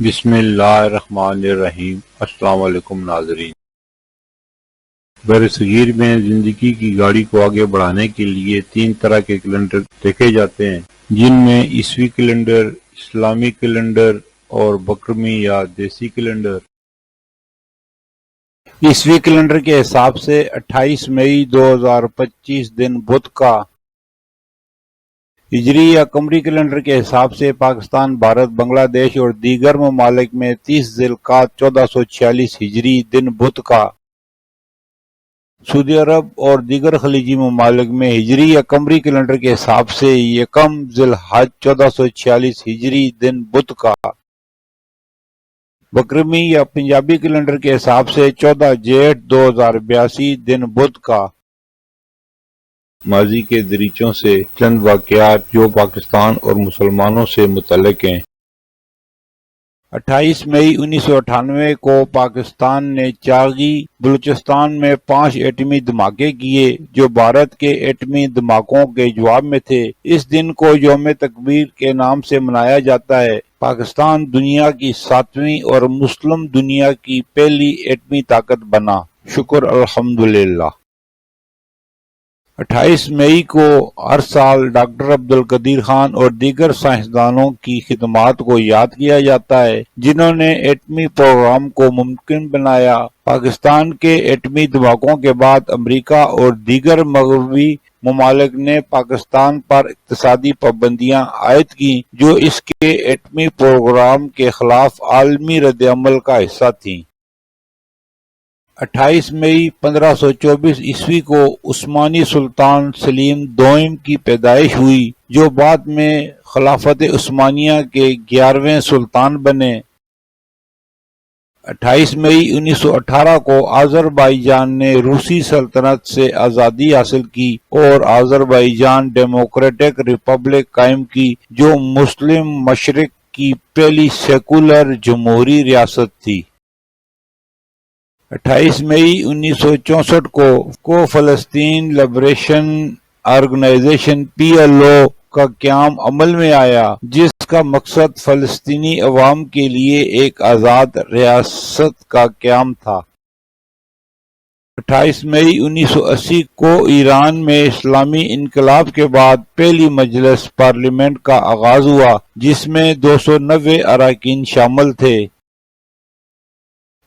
بسم اللہ الرحمن الرحیم۔ السلام علیکم ناظرین۔ برصغیر میں زندگی کی گاڑی کو آگے بڑھانے کے لیے 3 طرح کے کیلنڈر دیکھے جاتے ہیں، جن میں عیسوی کیلنڈر، اسلامی کیلنڈر اور بکرمی یا دیسی کیلنڈر۔ عیسوی کیلنڈر کے حساب سے 28 مئی 2025 دن بدھ کا، ہجری یا قمری کیلنڈر کے حساب سے پاکستان، بھارت، بنگلہ دیش اور دیگر ممالک میں 30 ذی القعدہ 1446 ہجری دن بدھ کا، سعودی عرب اور دیگر خلیجی ممالک میں ہجری یا قمری کیلنڈر کے حساب سے 1 ذی الحج 1446 ہجری دن بدھ کا، بکرمی یا پنجابی کیلنڈر کے حساب سے 14 جیٹھ 2082 دن بدھ کا۔ ماضی کے دریچوں سے چند واقعات جو پاکستان اور مسلمانوں سے متعلق ہیں۔ 28 مئی 1998 کو پاکستان نے چاغی، بلوچستان میں 5 ایٹمی دھماکے کیے جو بھارت کے ایٹمی دھماکوں کے جواب میں تھے۔ اس دن کو یوم تکبیر کے نام سے منایا جاتا ہے۔ پاکستان دنیا کی 7ویں اور مسلم دنیا کی پہلی ایٹمی طاقت بنا۔ شکر الحمدللہ۔ 28 مئی کو ہر سال ڈاکٹر عبدالقدیر خان اور دیگر سائنسدانوں کی خدمات کو یاد کیا جاتا ہے جنہوں نے ایٹمی پروگرام کو ممکن بنایا۔ پاکستان کے ایٹمی دھماکوں کے بعد امریکہ اور دیگر مغربی ممالک نے پاکستان پر اقتصادی پابندیاں عائد کیں جو اس کے ایٹمی پروگرام کے خلاف عالمی رد عمل کا حصہ تھیں۔ 28 مئی 1524 عیسوی کو عثمانی سلطان سلیم دوئم کی پیدائش ہوئی جو بعد میں خلافت عثمانیہ کے 11ویں سلطان بنے۔ 28 مئی 1918 کو آذربائیجان نے روسی سلطنت سے آزادی حاصل کی اور آذربائیجان ڈیموکریٹک ریپبلک قائم کی جو مسلم مشرق کی پہلی سیکولر جمہوری ریاست تھی۔ 28 مئی 1964 کو فلسطین لبریشن آرگنائزیشن PLO کا قیام عمل میں آیا جس کا مقصد فلسطینی عوام کے لیے ایک آزاد ریاست کا قیام تھا۔ 28 مئی 1980 کو ایران میں اسلامی انقلاب کے بعد پہلی مجلس پارلیمنٹ کا آغاز ہوا جس میں 290 اراکین شامل تھے۔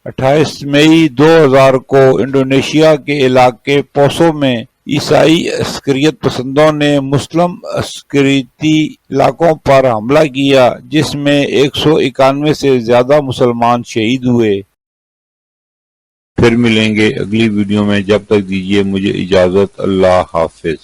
28 مئی 2000 کو انڈونیشیا کے علاقے پوسو میں عیسائی عسکریت پسندوں نے مسلم عسکریتی علاقوں پر حملہ کیا جس میں 191 سے زیادہ مسلمان شہید ہوئے۔ پھر ملیں گے اگلی ویڈیو میں، جب تک دیجیے مجھے اجازت۔ اللہ حافظ۔